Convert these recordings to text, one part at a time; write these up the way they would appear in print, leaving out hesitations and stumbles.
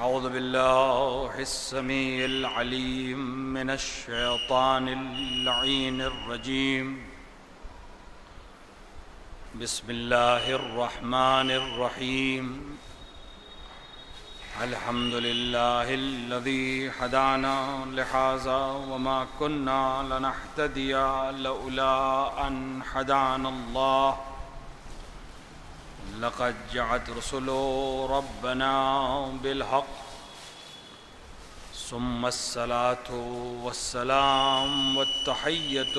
أعوذ بالله السميع العليم من الشيطان اللعين الرجيم. بسم الله الرحمن الرحيم. الحمد لله الذي هدانا لهذا وما كنا لنهتدي لولا أن هدانا الله. لقد جاءت رسل ربنا بالحق ثم الصلاة والسلام والتحية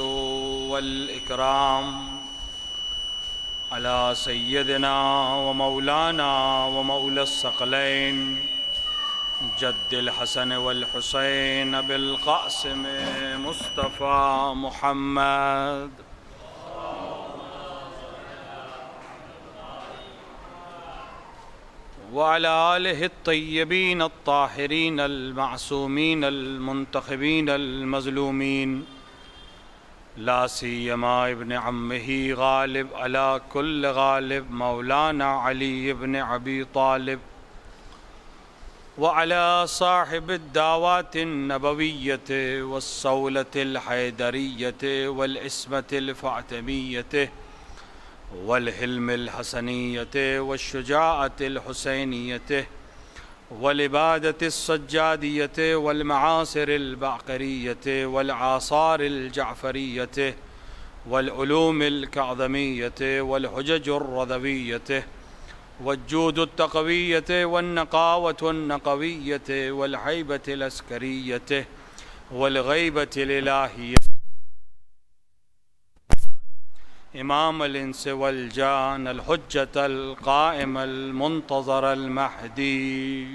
والإكرام على سيدنا ومولانا ومولى الثقلين جد الحسن والحسين بالقاسم مصطفى محمد وعلى آله الطيبين الطاهرين المعصومين المنتخبين المظلومين، لا سيما ابن عمه غالب على كل غالب مولانا علي بن أبي طالب، وعلى صاحب الدعوات النبوية والصولة الحيدرية والعصمة الفاطمية والحلم الحسنية والشجاعة الحسينية والعبادة السجادية والمعاصر الباقرية والآثار الجعفرية والعلوم الكاظمية والحجج الرضوية والجود التقوية والنقاوة النقوية والهيبة العسكرية والغيبة الإلهية، امام الانس والجان الحجة القائم المنتظر المهدي.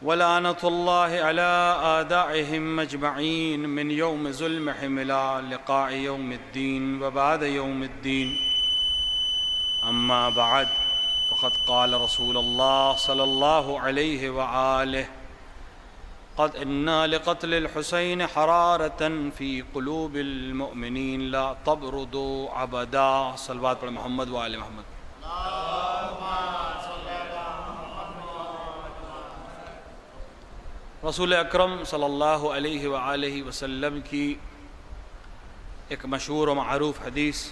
ولعنة الله على أعدائهم أجمعين من يوم ظلمهم إلى لقاء يوم الدين وبعد يوم الدين. أما بعد، فقد قال رسول الله صلى الله عليه وآله: قد إن لقتل الحسين حرارة في قلوب المؤمنين لا تبردوا أبدا. صلوات پر محمد و آل محمد. رسول اکرم صلی اللہ علیہ وآلہ وسلم کی ایک مشہور و معروف حدیث،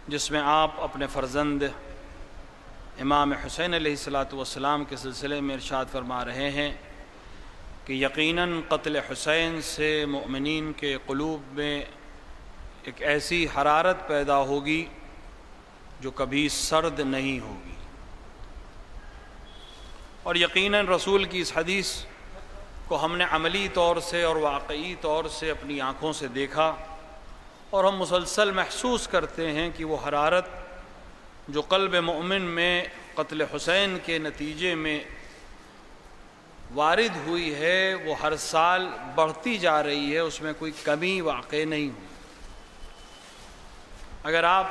جس میں آپ اپنے فرزند امام حسین علیہ السلام کے سلسلے میں ارشاد فرما رہے ہیں کہ یقیناً قتل حسین سے مؤمنین کے قلوب میں ایک ایسی حرارت پیدا ہوگی جو کبھی سرد نہیں ہوگی، اور یقیناً رسول کی اس حدیث کو ہم نے عملی طور سے اور واقعی طور سے اپنی آنکھوں سے دیکھا، اور ہم مسلسل محسوس کرتے ہیں کہ وہ حرارت جو قلب مومن میں قتل حسین کے نتیجے میں وارد ہوئی ہے وہ ہر سال بڑھتی جا رہی ہے، اس میں کوئی کمی واقع نہیں ہوئی۔ اگر آپ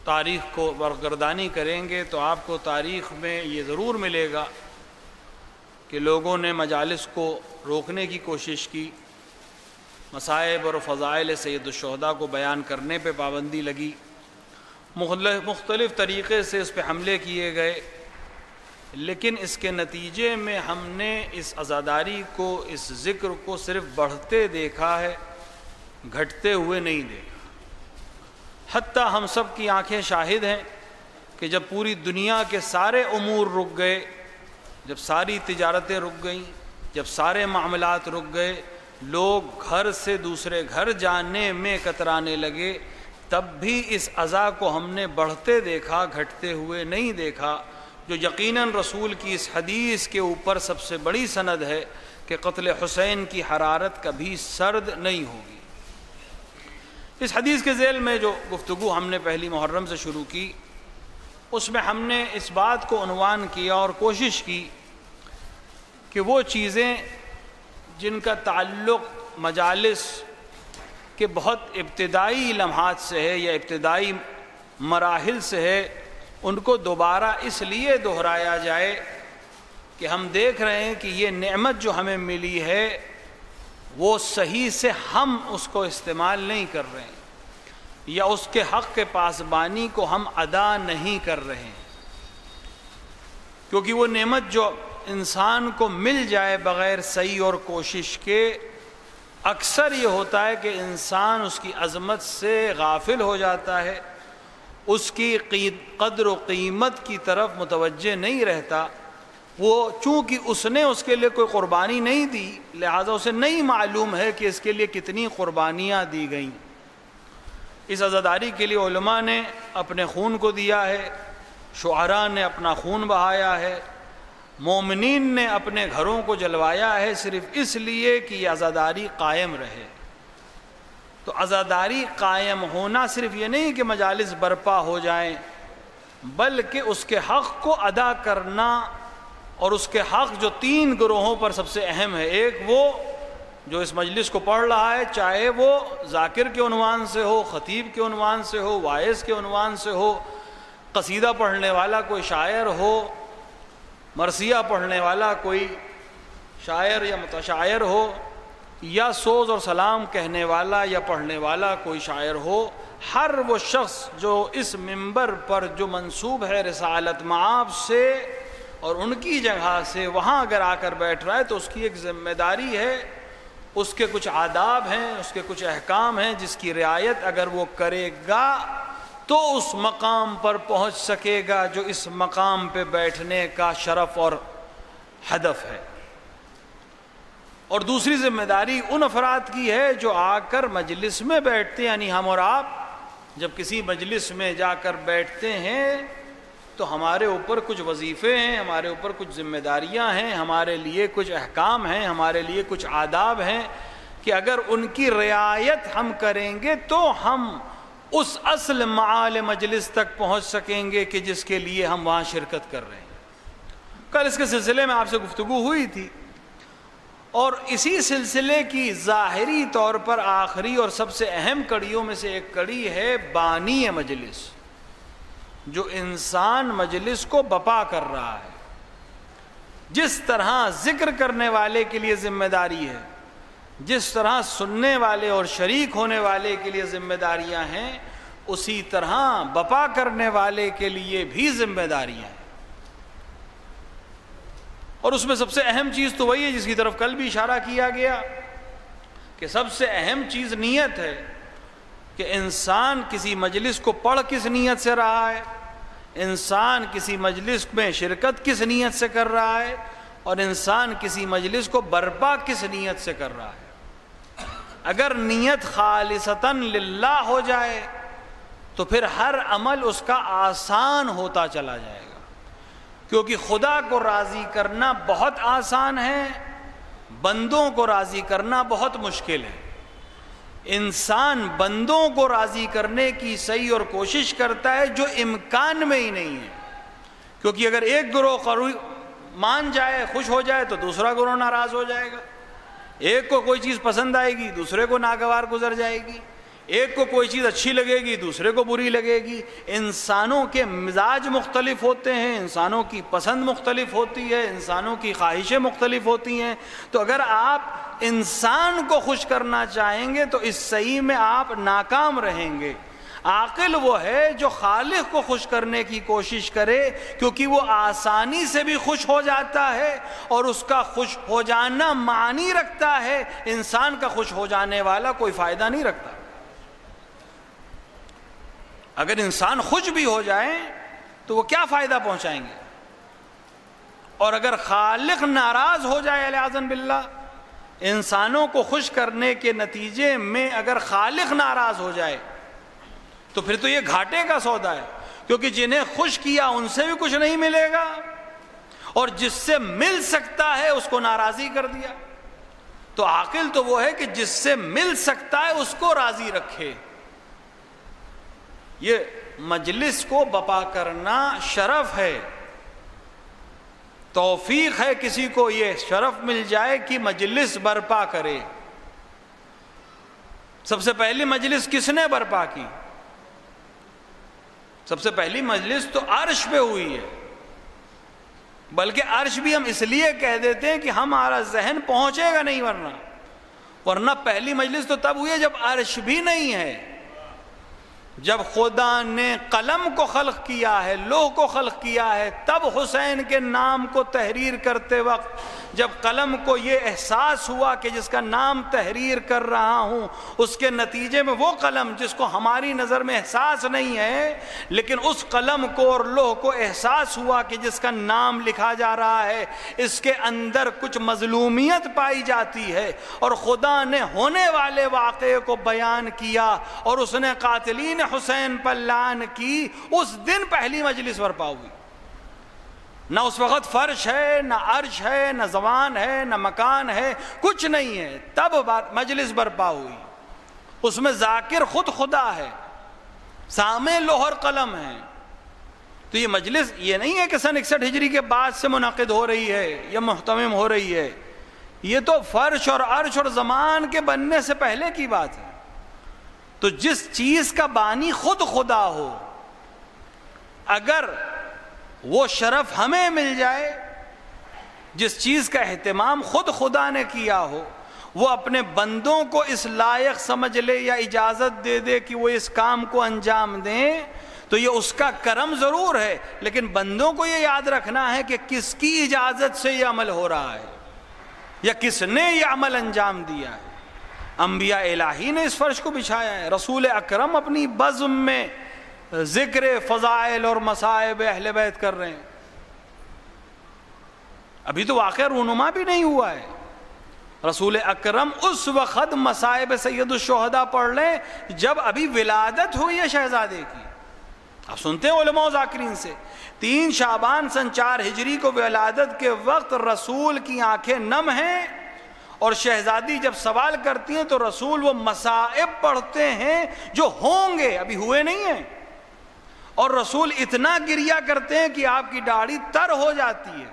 تاریخ کو برگردانی کریں گے تو آپ کو تاریخ میں یہ ضرور ملے گا کہ لوگوں نے مجالس کو روکنے کی کوشش کی، مصائب اور فضائل سید الشہداء کو بیان کرنے پہ پابندی لگی، مختلف طریقے سے اس پہ حملے کیے گئے، لیکن اس کے نتیجے میں ہم نے اس عزاداری کو، اس ذکر کو صرف بڑھتے دیکھا ہے، گھٹتے ہوئے نہیں دیکھا۔ حتیٰ ہم سب کی آنکھیں شاہد ہیں کہ جب پوری دنیا کے سارے امور رک گئے، جب ساری تجارتیں رک گئیں، جب سارے معاملات رک گئے، لوگ گھر سے دوسرے گھر جانے میں کترانے لگے، تب بھی اس عزا کو ہم نے بڑھتے دیکھا، گھٹتے ہوئے نہیں دیکھا، جو یقیناً رسول کی اس حدیث کے اوپر سب سے بڑی سند ہے کہ قتل حسین کی حرارت کبھی سرد نہیں ہوگی۔ اس حدیث کے ذیل میں جو گفتگو ہم نے پہلی محرم سے شروع کی، اس میں ہم نے اس بات کو عنوان کیا اور کوشش کی کہ وہ چیزیں جن کا تعلق مجالس کے بہت ابتدائی لمحات سے ہے یا ابتدائی مراحل سے ہے، ان کو دوبارہ اس لیے دہرایا جائے کہ ہم دیکھ رہے ہیں کہ یہ نعمت جو ہمیں ملی ہے وہ صحیح سے ہم اس کو استعمال نہیں کر رہے ہیں۔ یا اس کے حق کے پاسبانی کو ہم ادا نہیں کر رہے ہیں. کیونکہ وہ نعمت جو انسان کو مل جائے بغیر سعی اور کوشش کے، اکثر یہ ہوتا ہے کہ انسان اس کی عظمت سے غافل ہو جاتا ہے، اس کی قدر و قیمت کی طرف متوجہ نہیں رہتا. وہ چونکہ اس نے اس کے لیے کوئی قربانی نہیں دی، لہذا اسے نہیں معلوم ہے کہ اس کے لیے کتنی قربانیاں دی گئیں. اس عزاداری کے لیے علماء نے اپنے خون کو دیا ہے، شعراء نے اپنا خون بہایا ہے، مومنین نے اپنے گھروں کو جلوایا ہے، صرف اس لیے کہ یہ عزاداری قائم رہے. تو عزاداری قائم ہونا صرف یہ نہیں کہ مجالس برپا ہو جائیں، بلکہ اس کے حق کو ادا کرنا. اور اس کے حق جو 3 گروہوں پر سب سے اہم ہے. ایک وہ جو اس مجلس کو پڑھ رہا ہے، چاہے وہ ذاکر کے عنوان سے ہو، خطیب کے عنوان سے ہو، واعظ کے عنوان سے ہو، قصیدہ پڑھنے والا کوئی شاعر ہو، مرثیہ پڑھنے والا کوئی شاعر یا متشاعر ہو، یا سوز اور سلام کہنے والا یا پڑھنے والا کوئی شاعر ہو. ہر وہ شخص جو اس منبر پر جو منسوب ہے رسالت مآب سے اور ان کی جگہ سے وہاں اگر آ کر بیٹھ رہا ہے تو اس کی ایک ذمہ داری ہے، اس کے کچھ آداب ہیں، اس کے کچھ احکام ہیں جس کی رعایت اگر وہ کرے گا تو اس مقام پر پہنچ سکے گا جو اس مقام پہ بیٹھنے کا شرف اور ہدف ہے. اور دوسری ذمہ داری ان افراد کی ہے جو آ کر مجلس میں بیٹھتے ہیں. یعنی ہم اور آپ جب کسی مجلس میں جا کر بیٹھتے ہیں تو ہمارے اوپر کچھ وظیفے ہیں، ہمارے اوپر کچھ ذمہ داریاں ہیں، ہمارے لیے کچھ احکام ہیں، ہمارے لیے کچھ آداب ہیں کہ اگر ان کی رعایت ہم کریں گے تو ہم اس اصل معال مجلس تک پہنچ سکیں گے کہ جس کے لیے ہم وہاں شرکت کر رہے ہیں. کل اس کے سلسلے میں آپ سے گفتگو ہوئی تھی، اور اسی سلسلے کی ظاہری طور پر آخری اور سب سے اہم کڑیوں میں سے ایک کڑی ہے بانی مجلس، جو انسان مجلس کو بپا کر رہا ہے. جس طرح ذکر کرنے والے کے لیے ذمہ داری ہے، جس طرح سننے والے اور شریک ہونے والے کے لیے ذمہ داریاں ہیں، اسی طرح بپا کرنے والے کے لیے بھی ذمہ داریاں ہیں. اور اس میں سب سے اہم چیز تو وہی ہے جس کی طرف کل بھی اشارہ کیا گیا کہ سب سے اہم چیز نیت ہے، کہ انسان کسی مجلس کو پڑھ کس نیت سے رہا ہے، انسان کسی مجلس میں شرکت کس نیت سے کر رہا ہے، اور انسان کسی مجلس کو برپا کس نیت سے کر رہا ہے. اگر نیت خالصتاً للہ ہو جائے تو پھر ہر عمل اس کا آسان ہوتا چلا جائے گا، کیونکہ خدا کو راضی کرنا بہت آسان ہے، بندوں کو راضی کرنا بہت مشکل ہے. انسان بندوں کو راضی کرنے کی سعی اور کوشش کرتا ہے جو امکان میں ہی نہیں ہے، کیونکہ اگر ایک گروہ مان جائے، خوش ہو جائے، تو دوسرا گروہ ناراض ہو جائے گا. ایک کو کوئی چیز پسند آئے گی، دوسرے کو ناگوار گزر جائے گی. ایک کو کوئی چیز اچھی لگے گی، دوسرے کو بری لگے گی. انسانوں کے مزاج مختلف ہوتے ہیں، انسانوں کی پسند مختلف ہوتی ہے، انسانوں کی خواہشیں مختلف ہوتی ہیں. تو اگر آپ انسان کو خوش کرنا چاہیں گے تو اس سعی میں آپ ناکام رہیں گے. عاقل وہ ہے جو خالق کو خوش کرنے کی کوشش کرے، کیونکہ وہ آسانی سے بھی خوش ہو جاتا ہے اور اس کا خوش ہو جانا معنی رکھتا ہے. انسان کا خوش ہو جانے والا کوئی فائدہ نہیں رکھتا. اگر انسان خوش بھی ہو جائیں تو وہ کیا فائدہ پہنچائیں گے؟ اور اگر خالق ناراض ہو جائے علیاذ باللہ، انسانوں کو خوش کرنے کے نتیجے میں اگر خالق ناراض ہو جائے تو پھر تو یہ گھاٹے کا سودا ہے، کیونکہ جنہیں خوش کیا ان سے بھی کچھ نہیں ملے گا، اور جس سے مل سکتا ہے اس کو ناراضی کر دیا. تو عاقل تو وہ ہے کہ جس سے مل سکتا ہے اس کو راضی رکھے. یہ مجلس کو بپا کرنا شرف ہے، توفیق ہے کسی کو یہ شرف مل جائے کہ مجلس برپا کرے. سب سے پہلی مجلس کس نے برپا کی؟ سب سے پہلی مجلس تو عرش پہ ہوئی ہے. بلکہ عرش بھی ہم اس لیے کہہ دیتے ہیں کہ ہمارا ذہن پہنچے گا نہیں، ورنہ پہلی مجلس تو تب ہوئی ہے جب عرش بھی نہیں ہے. جب خدا نے قلم کو خلق کیا ہے، لوح کو خلق کیا ہے، تب حسین کے نام کو تحریر کرتے وقت جب قلم کو یہ احساس ہوا کہ جس کا نام تحریر کر رہا ہوں، اس کے نتیجے میں وہ قلم جس کو ہماری نظر میں احساس نہیں ہے، لیکن اس قلم کو اور لوح کو احساس ہوا کہ جس کا نام لکھا جا رہا ہے اس کے اندر کچھ مظلومیت پائی جاتی ہے، اور خدا نے ہونے والے واقعے کو بیان کیا اور اس نے قاتلین حسین پر لعن کی، اس دن پہلی مجلس برپا ہوئی۔ نہ اس وقت فرش ہے، نہ عرش ہے، نہ زبان ہے، نہ مکان ہے، کچھ نہیں ہے، تب مجلس برپا ہوئی۔ اس میں ذاکر خود خدا ہے، سامع لوح اور قلم ہے۔ تو یہ مجلس یہ نہیں ہے کہ سن 61 ہجری کے بعد سے منعقد ہو رہی ہے یا محتمم ہو رہی ہے، یہ تو فرش اور عرش اور زمان کے بننے سے پہلے کی بات ہے۔ تو جس چیز کا بانی خود خدا ہو، اگر وہ شرف ہمیں مل جائے، جس چیز کا اہتمام خود خدا نے کیا ہو، وہ اپنے بندوں کو اس لائق سمجھ لے یا اجازت دے دے کہ وہ اس کام کو انجام دیں، تو یہ اس کا کرم ضرور ہے، لیکن بندوں کو یہ یاد رکھنا ہے کہ کس کی اجازت سے یہ عمل ہو رہا ہے یا کس نے یہ عمل انجام دیا ہے۔ انبیاء الہی نے اس فرش کو بچھایا ہے، رسول اکرم اپنی بزم میں ذکر فضائل اور مصائب اہل بیت کر رہے ہیں۔ ابھی تو واقعہ رونما بھی نہیں ہوا ہے، رسول اکرم اس وقت مصائب سید الشہداء پڑھ لیں جب ابھی ولادت ہوئی ہے شہزادے کی۔ آپ سنتے ہیں علماء و ذاکرین سے، 3 شعبان سن 4 ہجری کو ولادت کے وقت رسول کی آنکھیں نم ہیں، اور شہزادی جب سوال کرتی ہیں تو رسول وہ مصائب پڑھتے ہیں جو ہوں گے، ابھی ہوئے نہیں ہیں، اور رسول اتنا گریہ کرتے ہیں کہ آپ کی داڑھی تر ہو جاتی ہے۔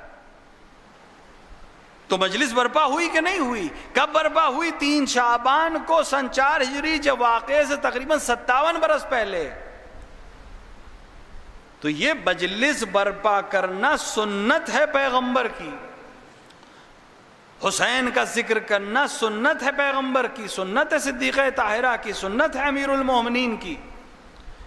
تو مجلس برپا ہوئی کہ نہیں ہوئی؟ کب برپا ہوئی؟ 3 شعبان کو سن 4 ہجری، جب واقعے سے تقریباً 57 برس پہلے۔ تو یہ مجلس برپا کرنا سنت ہے پیغمبر کی، حسین کا ذکر کرنا سنت ہے پیغمبر کی، سنت ہے صدیقہ طاہرہ کی، سنت ہے امیر المومنین کی۔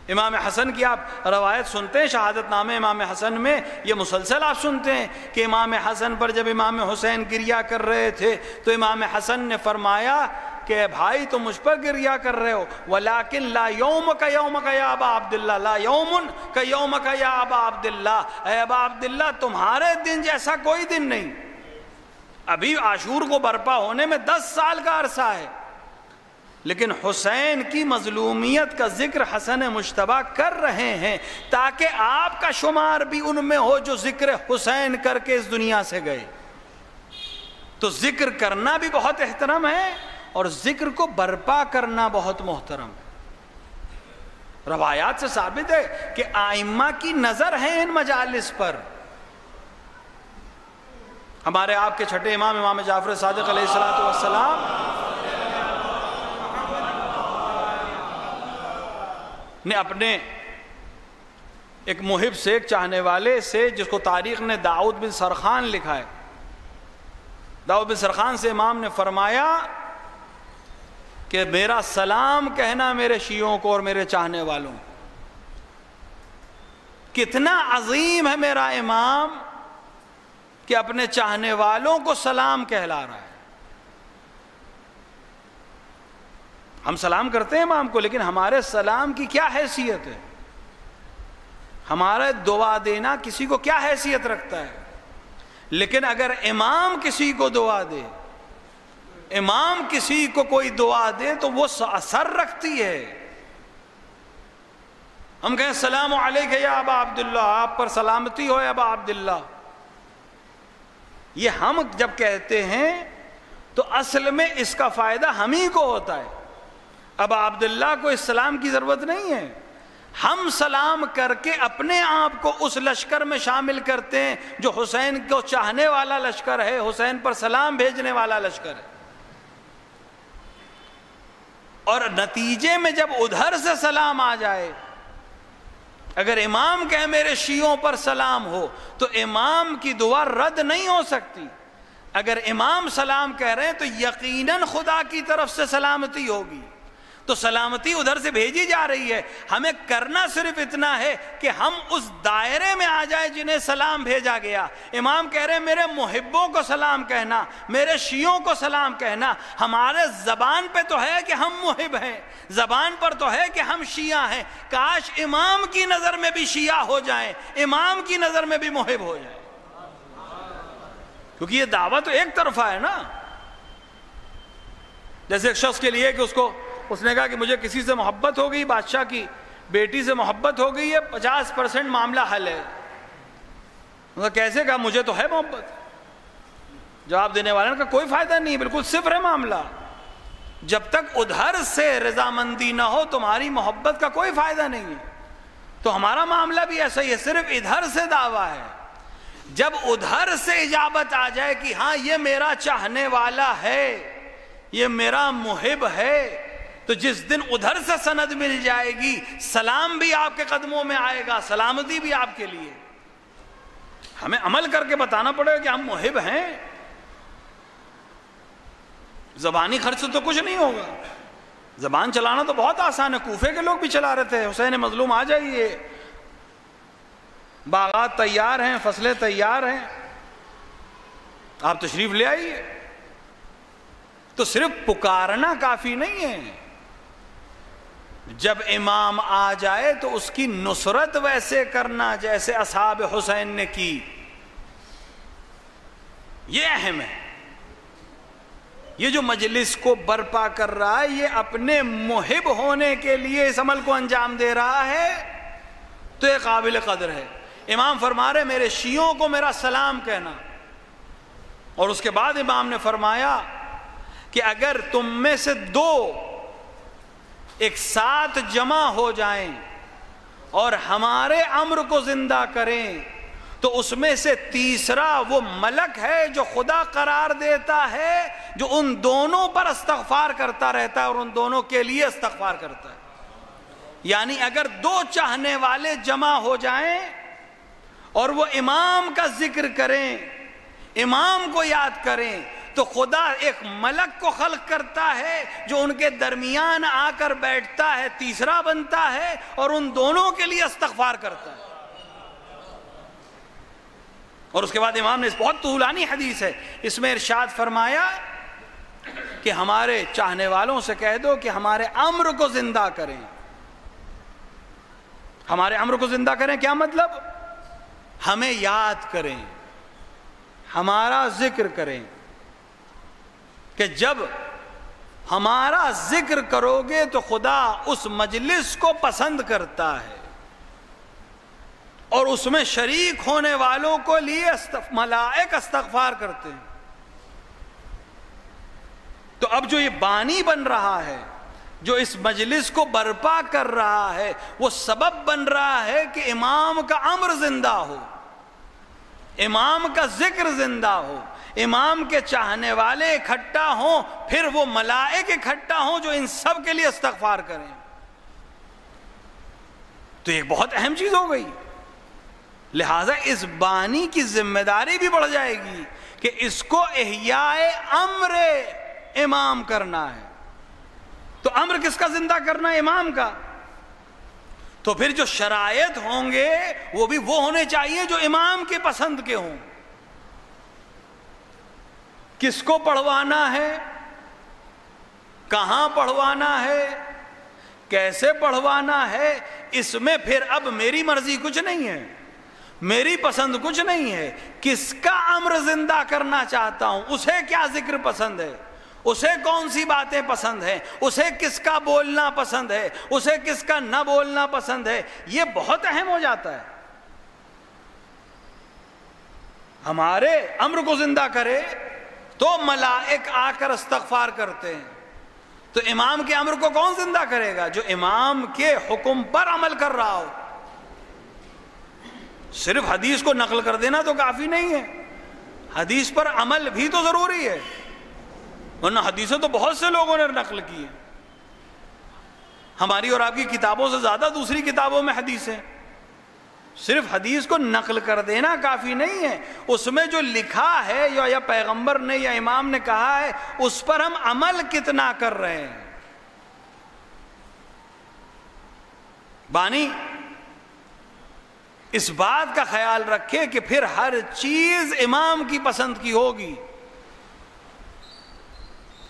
امام حسن کی آپ روایت سنتے ہیں، شہادت نامے امام حسن میں یہ مسلسل آپ سنتے ہیں کہ امام حسن پر جب امام حسین گریہ کر رہے تھے تو امام حسن نے فرمایا کہ بھائی تم مجھ پر گریہ کر رہے ہو، ولیکن لا یومک یومک یا ابا عبداللہ، لا یومن کا یومک یا ابا عبداللہ، اے ابا عبداللہ تمہارے دن جیسا کوئی دن نہیں۔ ابھی عاشور کو برپا ہونے میں 10 سال کا عرصہ ہے، لیکن حسین کی مظلومیت کا ذکر حسن مجتبیٰ کر رہے ہیں تاکہ آپ کا شمار بھی ان میں ہو جو ذکر حسین کر کے اس دنیا سے گئے۔ تو ذکر کرنا بھی بہت احترام ہے اور ذکر کو برپا کرنا بہت محترم ہے۔ روایات سے ثابت ہے کہ ائمہ کی نظر ہے ان مجالس پر۔ ہمارے آپ کے چھٹے امام امام جعفر صادق علیہ السلام نے اپنے ایک محب سے، ایک چاہنے والے سے، جس کو تاریخ نے داؤد بن سرخان لکھا ہے، داؤد بن سرخان سے امام نے فرمایا کہ میرا سلام کہنا میرے شیعوں کو اور میرے چاہنے والوں کو۔ کتنا عظیم ہے میرا امام کہ اپنے چاہنے والوں کو سلام کہلا رہا ہے۔ ہم سلام کرتے ہیں امام کو، لیکن ہمارے سلام کی کیا حیثیت ہے؟ ہمارا دعا دینا کسی کو کیا حیثیت رکھتا ہے؟ لیکن اگر امام کسی کو دعا دے، امام کسی کو کوئی دعا دے تو وہ اثر رکھتی ہے۔ ہم کہیں السلام علیک یا ابا عبداللہ، آپ پر سلامتی ہو ابا عبداللہ، یہ ہم جب کہتے ہیں تو اصل میں اس کا فائدہ ہم ہی کو ہوتا ہے، ابا عبداللہ کو اس سلام کی ضرورت نہیں ہے۔ ہم سلام کر کے اپنے آپ کو اس لشکر میں شامل کرتے ہیں جو حسین کو چاہنے والا لشکر ہے، حسین پر سلام بھیجنے والا لشکر ہے، اور نتیجے میں جب ادھر سے سلام آ جائے، اگر امام کہے میرے شیعوں پر سلام ہو تو امام کی دعا رد نہیں ہو سکتی۔ اگر امام سلام کہہ رہے ہیں تو یقیناً خدا کی طرف سے سلامتی ہوگی۔ تو سلامتی ادھر سے بھیجی جا رہی ہے. ہمیں کرنا صرف اتنا ہے کہ ہم اس دائرے میں آ جائیں جنہیں سلام بھیجا گیا. امام کہہ رہے ہیں میرے محبوں کو سلام کہنا, میرے شیعوں کو سلام کہنا. ہمارے زبان پہ تو ہے کہ ہم محب ہیں, زبان پر تو ہے کہ ہم شیعہ ہیں. کاش امام کی نظر میں بھی شیعہ ہو جائیں, امام کی نظر میں بھی محب ہو جائیں, کیونکہ یہ دعویٰ تو ایک طرفہ ہے نا. جیسے ایک شخص کے لیے کہ اس نے کہا کہ مجھے کسی سے محبت ہو گئی, بادشاہ کی بیٹی سے محبت ہو گئی ہے, 50% معاملہ حل ہے. کیسے کہا؟ مجھے تو ہے محبت. جواب دینے والے نے کہا کوئی فائدہ نہیں, بالکل صفر ہے معاملہ. جب تک ادھر سے رضامندی نہ ہو تمہاری محبت کا کوئی فائدہ نہیں ہے. تو ہمارا معاملہ بھی ایسا ہی ہے, صرف ادھر سے دعویٰ ہے. جب ادھر سے اجابت آ جائے کہ ہاں یہ میرا چاہنے والا ہے, یہ میرا محب ہے, تو جس دن ادھر سے سند مل جائے گی, سلام بھی آپ کے قدموں میں آئے گا, سلامتی بھی آپ کے لیے. ہمیں عمل کر کے بتانا پڑے گا کہ ہم محب ہیں. زبانی خرچ تو کچھ نہیں ہوگا, زبان چلانا تو بہت آسان ہے. کوفے کے لوگ بھی چلا رہے تھے, حسین مظلوم آ جائیے, باغات تیار ہیں, فصلیں تیار ہیں, آپ تشریف لے آئیے. تو صرف پکارنا کافی نہیں ہے, جب امام آ جائے تو اس کی نصرت ویسے کرنا جیسے اصحاب حسین نے کی. یہ اہم ہے. یہ جو مجلس کو برپا کر رہا ہے, یہ اپنے محب ہونے کے لیے اس عمل کو انجام دے رہا ہے, تو یہ قابل قدر ہے. امام فرما رہے میرے شیعوں کو میرا سلام کہنا. اور اس کے بعد امام نے فرمایا کہ اگر تم میں سے دو ایک ساتھ جمع ہو جائیں اور ہمارے امر کو زندہ کریں, تو اس میں سے تیسرا وہ ملک ہے جو خدا قرار دیتا ہے, جو ان دونوں پر استغفار کرتا رہتا ہے اور ان دونوں کے لیے استغفار کرتا ہے. یعنی اگر دو چاہنے والے جمع ہو جائیں اور وہ امام کا ذکر کریں, امام کو یاد کریں, تو خدا ایک ملک کو خلق کرتا ہے جو ان کے درمیان آ کر بیٹھتا ہے, تیسرا بنتا ہے اور ان دونوں کے لیے استغفار کرتا ہے. اور اس کے بعد امام نے اس بہت طولانی حدیث ہے, اس میں ارشاد فرمایا کہ ہمارے چاہنے والوں سے کہہ دو کہ ہمارے امر کو زندہ کریں. ہمارے امر کو زندہ کریں کیا مطلب؟ ہمیں یاد کریں, ہمارا ذکر کریں, کہ جب ہمارا ذکر کرو گے تو خدا اس مجلس کو پسند کرتا ہے اور اس میں شریک ہونے والوں کو لیے ملائک استغفار کرتے ہیں. تو اب جو یہ بانی بن رہا ہے, جو اس مجلس کو برپا کر رہا ہے, وہ سبب بن رہا ہے کہ امام کا امر زندہ ہو, امام کا ذکر زندہ ہو, امام کے چاہنے والے اکٹھا ہوں, پھر وہ ملائک اکٹھا ہوں جو ان سب کے لیے استغفار کریں. تو ایک بہت اہم چیز ہو گئی. لہذا اس بانی کی ذمہ داری بھی بڑھ جائے گی کہ اس کو احیاء امر امام کرنا ہے. تو امر کس کا زندہ کرنا ہے؟ امام کا. تو پھر جو شرائط ہوں گے وہ بھی وہ ہونے چاہیے جو امام کے پسند کے ہوں. کس کو پڑھوانا ہے, کہاں پڑھوانا ہے, کیسے پڑھوانا ہے, اس میں پھر اب میری مرضی کچھ نہیں ہے, میری پسند کچھ نہیں ہے. کس کا امر زندہ کرنا چاہتا ہوں, اسے کیا ذکر پسند ہے, اسے کون سی باتیں پسند ہیں, اسے کس کا بولنا پسند ہے, اسے کس کا نہ بولنا پسند ہے, یہ بہت اہم ہو جاتا ہے. ہمارے امر کو زندہ کرے تو ملائک آ کر استغفار کرتے ہیں. تو امام کے امر کو کون زندہ کرے گا؟ جو امام کے حکم پر عمل کر رہا ہو. صرف حدیث کو نقل کر دینا تو کافی نہیں ہے, حدیث پر عمل بھی تو ضروری ہے, ورنہ حدیثیں تو بہت سے لوگوں نے نقل کی ہیں. ہماری اور آپ کی کتابوں سے زیادہ دوسری کتابوں میں حدیثیں. صرف حدیث کو نقل کر دینا کافی نہیں ہے, اس میں جو لکھا ہے یا پیغمبر نے یا امام نے کہا ہے اس پر ہم عمل کتنا کر رہے ہیں. بانی اس بات کا خیال رکھے کہ پھر ہر چیز امام کی پسند کی ہوگی،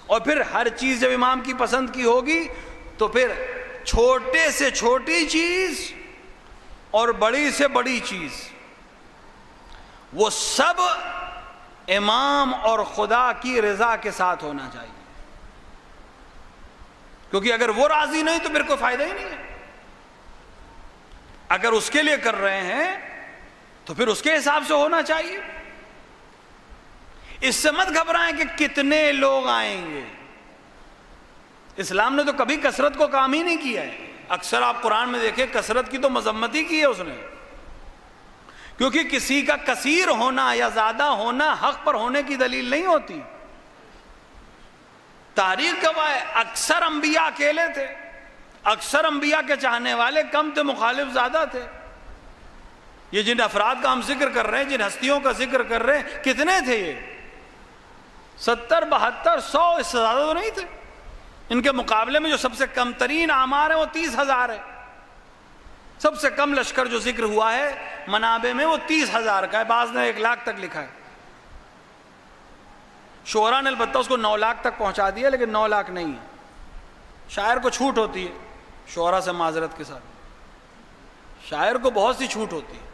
اور پھر ہر چیز جب امام کی پسند کی ہوگی تو پھر چھوٹے سے چھوٹی چیز اور بڑی سے بڑی چیز وہ سب امام اور خدا کی رضا کے ساتھ ہونا چاہیے، کیونکہ اگر وہ راضی نہیں تو پھر کوئی فائدہ ہی نہیں ہے۔ اگر اس کے لیے کر رہے ہیں تو پھر اس کے حساب سے ہونا چاہیے۔ اس سے مت گھبرائیں کہ کتنے لوگ آئیں گے، اسلام نے تو کبھی کثرت کو کام ہی نہیں کیا ہے۔ اکثر آپ قرآن میں دیکھیں کثرت کی تو مذمت ہی کی ہے اس نے، کیونکہ کسی کا کثیر ہونا یا زیادہ ہونا حق پر ہونے کی دلیل نہیں ہوتی۔ تاریخ گواہ ہے اکثر انبیاء اکیلے تھے، اکثر انبیاء کے چاہنے والے کم تھے، مخالف زیادہ تھے۔ یہ جن افراد کا ہم ذکر کر رہے ہیں، جن ہستیوں کا ذکر کر رہے ہیں، کتنے تھے یہ؟ 70 72 100، اس سے زیادہ تو نہیں تھے۔ ان کے مقابلے میں جو سب سے کم ترین اعمار ہے وہ 30,000 ہے۔ سب سے کم لشکر جو ذکر ہوا ہے منابع میں وہ 30,000 کا ہے، بعض نے 1 لاکھ تک لکھا ہے۔ شعراء نے البتہ اس کو 9 لاکھ تک پہنچا دیا، لیکن 9 لاکھ نہیں ہے، شاعر کو چھوٹ ہوتی ہے، شعراء سے معذرت کے ساتھ شاعر کو بہت سی چھوٹ ہوتی ہے،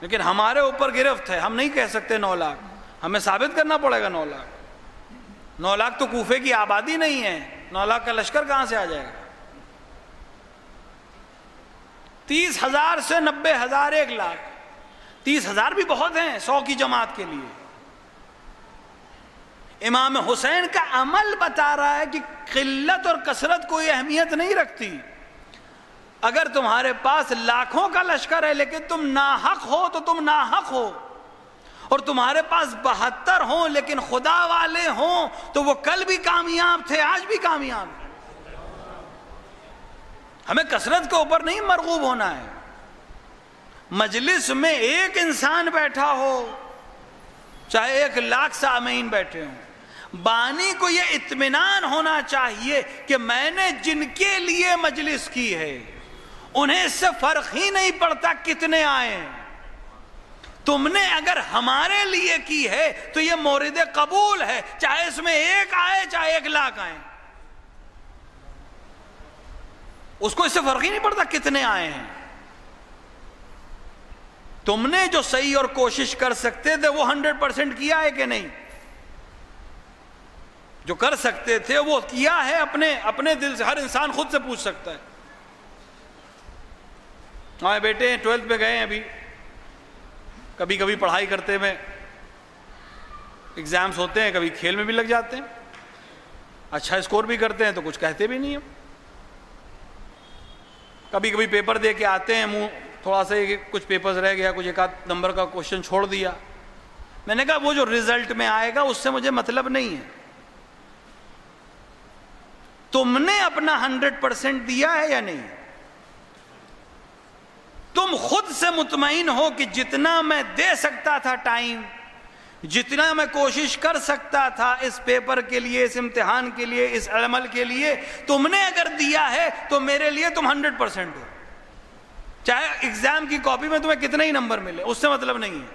لیکن ہمارے اوپر گرفت ہے، ہم نہیں کہہ سکتے 9 لاکھ، ہمیں ثابت کرنا پڑے گا 9 لاکھ۔ 9 لاکھ تو کوفے کی آبادی نہیں ہے، 9 لاکھ کا لشکر کہاں سے آ جائے گا؟ 30,000 سے 90,000 1 لاکھ، 30,000 بھی بہت ہیں 100 کی جماعت کے لیے۔ امام حسین کا عمل بتا رہا ہے کہ قلت اور کثرت کوئی اہمیت نہیں رکھتی۔ اگر تمہارے پاس لاکھوں کا لشکر ہے لیکن تم ناحق ہو تو تم ناحق ہو، اور تمہارے پاس 72 ہوں لیکن خدا والے ہوں تو وہ کل بھی کامیاب تھے، آج بھی کامیاب ہیں۔ ہمیں کثرت کے اوپر نہیں مرغوب ہونا ہے۔ مجلس میں ایک انسان بیٹھا ہو چاہے 1 لاکھ سامعین بیٹھے ہوں، بانی کو یہ اطمینان ہونا چاہیے کہ میں نے جن کے لیے مجلس کی ہے انہیں اس سے فرق ہی نہیں پڑتا کتنے آئے ہیں۔ تم نے اگر ہمارے لیے کی ہے تو یہ مورد قبول ہے، چاہے اس میں 1 آئے چاہے 1 لاکھ آئے، اس کو اس سے فرق ہی نہیں پڑتا کتنے آئے ہیں۔ تم نے جو صحیح اور کوشش کر سکتے تھے وہ 100% کیا ہے کہ نہیں؟ جو کر سکتے تھے وہ کیا ہے اپنے دل سے، ہر انسان خود سے پوچھ سکتا ہے۔ ہمارے بیٹے ہیں 12th میں گئے ہیں ابھی، کبھی کبھی پڑھائی کرتے میں ایگزامز ہوتے ہیں، کبھی کھیل میں بھی لگ جاتے ہیں، اچھا اسکور بھی کرتے ہیں تو کچھ کہتے بھی نہیں ہیں، کبھی کبھی پیپر دے کے آتے ہیں، منہ تھوڑا سا کچھ پیپرز رہ گیا، کچھ 1 نمبر کا کوشچن چھوڑ دیا، میں نے کہا وہ جو رزلٹ میں آئے گا اس سے مجھے مطلب نہیں ہے، تم نے اپنا 100% دیا ہے یا نہیں؟ تم خود سے مطمئن ہو کہ جتنا میں دے سکتا تھا ٹائم، جتنا میں کوشش کر سکتا تھا اس پیپر کے لیے، اس امتحان کے لیے، اس عمل کے لیے، تم نے اگر دیا ہے تو میرے لیے تم 100% ہو، چاہے ایگزام کی کاپی میں تمہیں کتنے ہی نمبر ملے، اس سے مطلب نہیں ہے۔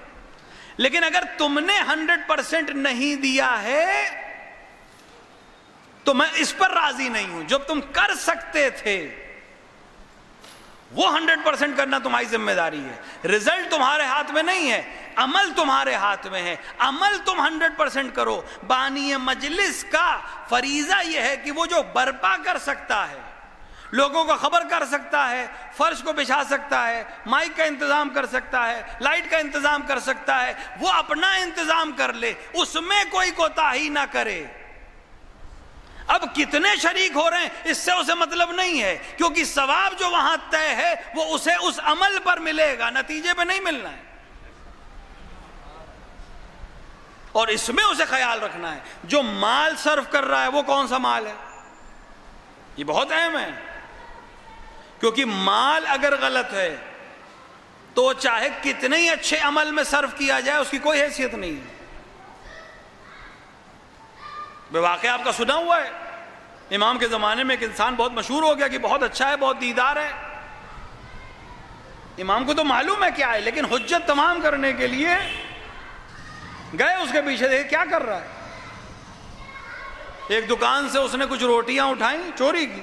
لیکن اگر تم نے 100% نہیں دیا ہے تو میں اس پر راضی نہیں ہوں۔ جب تم کر سکتے تھے وہ 100% کرنا تمہاری ذمہ داری ہے، رزلٹ تمہارے ہاتھ میں نہیں ہے، عمل تمہارے ہاتھ میں ہے، عمل تم 100% کرو۔ بانی مجلس کا فریضہ یہ ہے کہ وہ جو برپا کر سکتا ہے، لوگوں کو خبر کر سکتا ہے، فرش کو بچھا سکتا ہے، مائک کا انتظام کر سکتا ہے، لائٹ کا انتظام کر سکتا ہے، وہ اپنا انتظام کر لے، اس میں کوئی کوتاہی نہ کرے۔ اب کتنے شریک ہو رہے ہیں اس سے اسے مطلب نہیں ہے، کیونکہ ثواب جو وہاں طے ہے وہ اسے اس عمل پر ملے گا، نتیجے پہ نہیں ملنا ہے، اور اس میں اسے خیال رکھنا ہے۔ جو مال صرف کر رہا ہے وہ کون سا مال ہے؟ یہ بہت اہم ہے، کیونکہ مال اگر غلط ہے تو چاہے کتنے ہی اچھے عمل میں صرف کیا جائے اس کی کوئی حیثیت نہیں ہے۔ بے واقعہ آپ کا سنا ہوا ہے امام کے زمانے میں ایک انسان بہت مشہور ہو گیا کہ بہت اچھا ہے، بہت دیندار ہے. امام کو تو معلوم ہے کیا ہے، لیکن حجت تمام کرنے کے لیے گئے اس کے پیچھے، دیکھے کیا کر رہا ہے. ایک دکان سے اس نے کچھ روٹیاں اٹھائیں، چوری کی،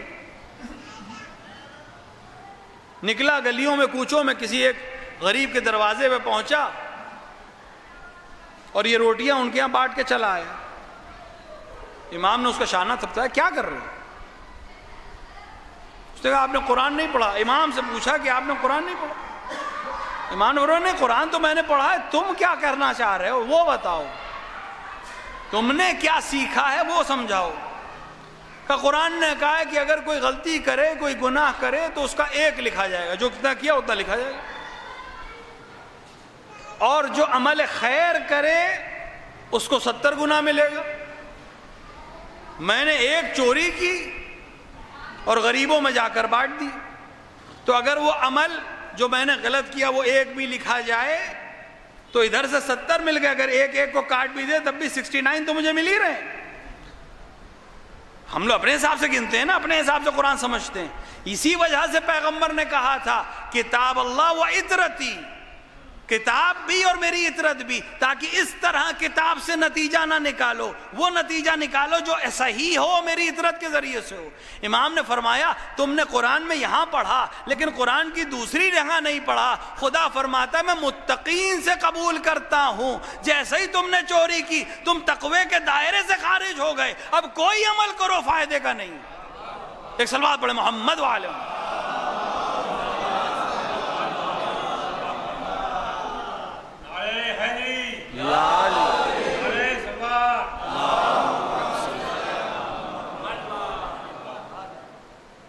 نکلا گلیوں میں کوچوں میں کسی ایک غریب کے دروازے پہ پہنچا اور یہ روٹیاں ان کے یہاں بانٹ کے چلا آیا. امام نے اس کا شانہ تھپکایا، کیا کر رہے ہو؟ اس نے کہا آپ نے قرآن نہیں پڑھا. امام سے پوچھا کہ آپ نے قرآن نہیں پڑھا؟ امام نے قرآن تو میں نے پڑھا ہے، تم کیا کرنا چاہ رہے ہو وہ بتاؤ، تم نے کیا سیکھا ہے وہ سمجھاؤ. کہ قرآن نے کہا ہے کہ اگر کوئی غلطی کرے، کوئی گناہ کرے تو اس کا 1 لکھا جائے گا، جو کتنا کیا اتنا لکھا جائے گا، اور جو عمل خیر کرے اس کو 70 گناہ ملے گا. میں نے 1 چوری کی اور غریبوں میں جا کر بانٹ دی، تو اگر وہ عمل جو میں نے غلط کیا وہ 1 بھی لکھا جائے تو ادھر سے 70 مل گئے، اگر 1 کو کاٹ بھی دے تب بھی 69 تو مجھے مل ہی رہے. ہم لوگ اپنے حساب سے گنتے ہیں نا، اپنے حساب سے قرآن سمجھتے ہیں. اسی وجہ سے پیغمبر نے کہا تھا کتاب اللہ و عطرتی، کتاب بھی اور میری عطرت بھی، تاکہ اس طرح کتاب سے نتیجہ نہ نکالو، وہ نتیجہ نکالو جو صحیح ہو میری عطرت کے ذریعے سے ہو. امام نے فرمایا تم نے قرآن میں یہاں پڑھا لیکن قرآن کی دوسری جگہ نہیں پڑھا. خدا فرماتا ہے میں متقین سے قبول کرتا ہوں. جیسے ہی تم نے چوری کی تم تقوی کے دائرے سے خارج ہو گئے، اب کوئی عمل کرو فائدے کا نہیں. ایک صلوات پڑھے محمد وعلیہ.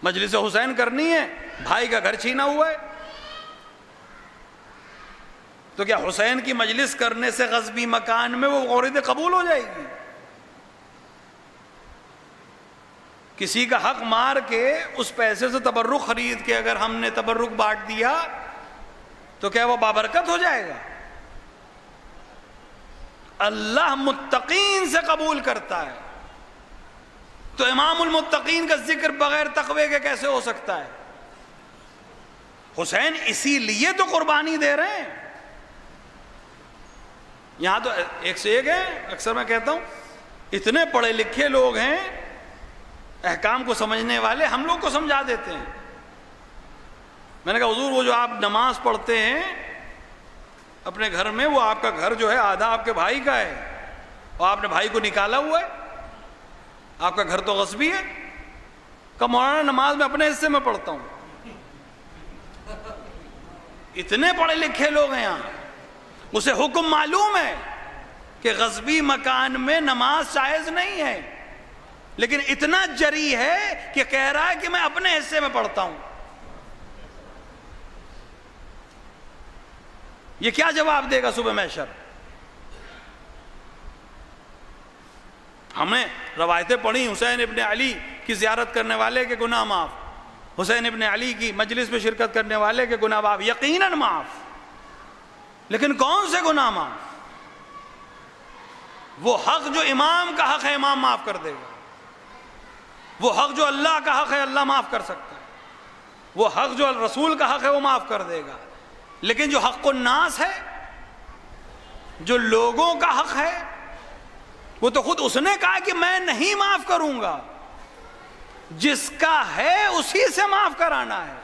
مجلس حسین کرنی ہے، بھائی کا گھر چھینا ہوا ہے، تو کیا حسین کی مجلس کرنے سے غصبی مکان میں وہ عورت قبول ہو جائے گی؟ کسی کا حق مار کے اس پیسے سے تبرک خرید کے اگر ہم نے تبرک بانٹ دیا تو کیا وہ بابرکت ہو جائے گا؟ اللہ متقین سے قبول کرتا ہے، تو امام المتقین کا ذکر بغیر تقوی کے کیسے ہو سکتا ہے؟ حسین اسی لیے تو قربانی دے رہے ہیں. یہاں تو ایک سے ایک ہے، اکثر میں کہتا ہوں اتنے پڑھے لکھے لوگ ہیں، احکام کو سمجھنے والے، ہم لوگ کو سمجھا دیتے ہیں. میں نے کہا حضور وہ جو آپ نماز پڑھتے ہیں اپنے گھر میں، وہ آپ کا گھر جو ہے آدھا آپ کے بھائی کا ہے اور آپ نے بھائی کو نکالا ہوا ہے، آپ کا گھر تو غصبی ہے. کہ مولانا نماز میں اپنے حصے میں پڑھتا ہوں. اتنے پڑھے لکھے لوگ ہیں یہاں، اسے حکم معلوم ہے کہ غصبی مکان میں نماز جائز نہیں ہے، لیکن اتنا جری ہے کہ کہہ رہا ہے کہ میں اپنے حصے میں پڑھتا ہوں. یہ کیا جواب دے گا صبح محشر؟ ہم نے روایتیں پڑھی حسین ابن علی کی زیارت کرنے والے کے گناہ معاف، حسین ابن علی کی مجلس میں شرکت کرنے والے کے گناہ معاف، یقیناً معاف. لیکن کون سے گناہ معاف؟ وہ حق جو امام کا حق ہے امام معاف کر دے گا، وہ حق جو اللہ کا حق ہے اللہ معاف کر سکتا ہے، وہ حق جو رسول کا حق ہے وہ معاف کر دے گا. لیکن جو حق الناس ہے، جو لوگوں کا حق ہے، وہ تو خود اس نے کہا کہ میں نہیں معاف کروں گا، جس کا ہے اسی سے معاف کرانا ہے.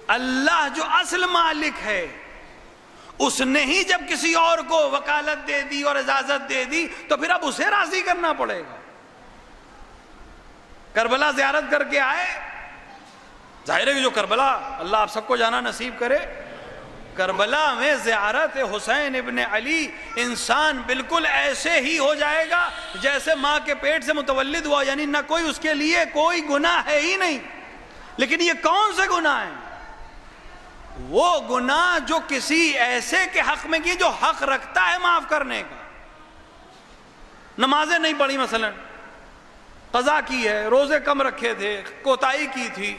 اللہ جو اصل مالک ہے اس نے ہی جب کسی اور کو وکالت دے دی اور اجازت دے دی تو پھر اب اسے راضی کرنا پڑے گا. کربلا زیارت کر کے آئے، ظاہر ہے کہ جو کربلا، اللہ آپ سب کو جانا نصیب کرے، کربلا میں زیارت حسین ابن علی انسان بالکل ایسے ہی ہو جائے گا جیسے ماں کے پیٹ سے متولد ہوا، یعنی نہ کوئی اس کے لیے کوئی گناہ ہے ہی نہیں. لیکن یہ کون سے گناہ ہیں؟ وہ گناہ جو کسی ایسے کے حق میں کی جو حق رکھتا ہے معاف کرنے کا. نمازیں نہیں پڑھی مثلا، قضا کی ہے، روزے کم رکھے تھے، کوتاہی کی تھی،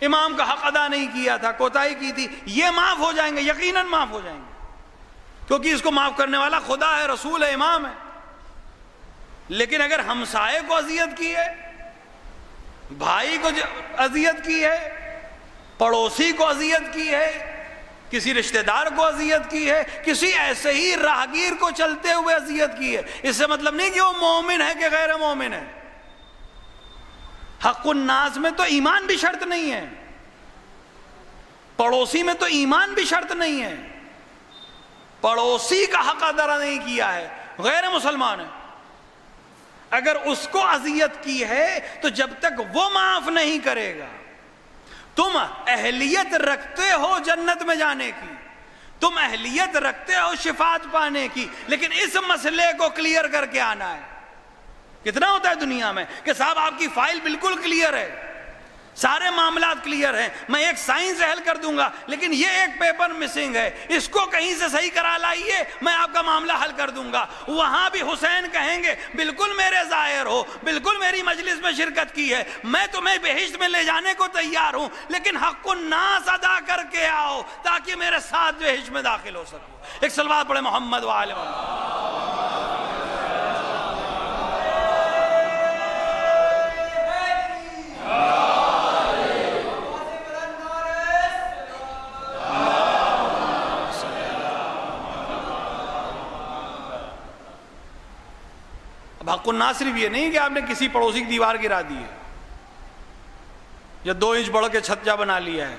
امام کا حق ادا نہیں کیا تھا، کوتاہی کی تھی، یہ معاف ہو جائیں گے، یقیناً معاف ہو جائیں گے، کیونکہ اس کو معاف کرنے والا خدا ہے، رسول ہے، امام ہے. لیکن اگر ہمسائے کو اذیت کی ہے، بھائی کو اذیت کی ہے، پڑوسی کو اذیت کی ہے، کسی رشتہ دار کو اذیت کی ہے، کسی ایسے ہی راہگیر کو چلتے ہوئے اذیت کی ہے، اس سے مطلب نہیں کہ وہ مومن ہے کہ غیر مومن ہے۔ حق الناس میں تو ایمان بھی شرط نہیں ہے، پڑوسی میں تو ایمان بھی شرط نہیں ہے، پڑوسی کا حق ادا نہیں کیا ہے، غیر مسلمان ہے، اگر اس کو اذیت کی ہے تو جب تک وہ معاف نہیں کرے گا، تم اہلیت رکھتے ہو جنت میں جانے کی، تم اہلیت رکھتے ہو شفاعت پانے کی، لیکن اس مسئلے کو کلیئر کر کے آنا ہے۔ کتنا ہوتا ہے دنیا میں کہ صاحب آپ کی فائل بالکل کلیئر ہے، سارے معاملات کلیئر ہیں، میں ایک سائن سے حل کر دوں گا، لیکن یہ ایک پیپر مسنگ ہے، اس کو کہیں سے صحیح کرا لائیے، میں آپ کا معاملہ حل کر دوں گا۔ وہاں بھی حسین کہیں گے بالکل میرے ظاہر ہو، بالکل میری مجلس میں شرکت کی ہے، میں تمہیں بہشت میں لے جانے کو تیار ہوں، لیکن حق الناس ادا کر کے آؤ تاکہ میرے ساتھ بہشت میں داخل ہو سکو۔ ایک صلوات پڑھے محمد وآل محمد۔ اب حق الناس صرف یہ نہیں کہ آپ نے کسی پڑوسی کی دیوار گرا دی ہے، یا 2 انچ بڑھ کے چھت جا بنا لیا ہے،